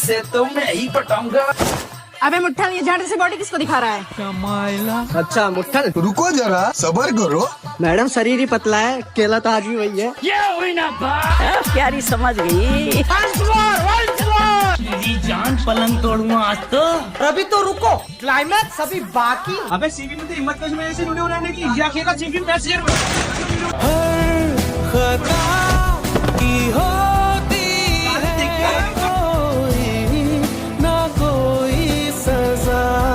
इसे तो मैं ही पटाऊंगा। अबे मुट्ठा, ये झाड़ से बॉडी किसको दिखा रहा है? अच्छा मुट्ठन, रुको जरा, सबर करो। मैडम शरीर ही पतला है, केला तो आज भी वही है। ये हुई ना बात। प्यारी समझ गई। मेरी जान पलंग तोड़ूंगा आज तो। अभी तो रुको, क्लाइमैक्स अभी बाकी। अबे सीवी में तो हिम्मत कैसे मेरे से वीडियो बनाने की? या खेला सीवी मैसेज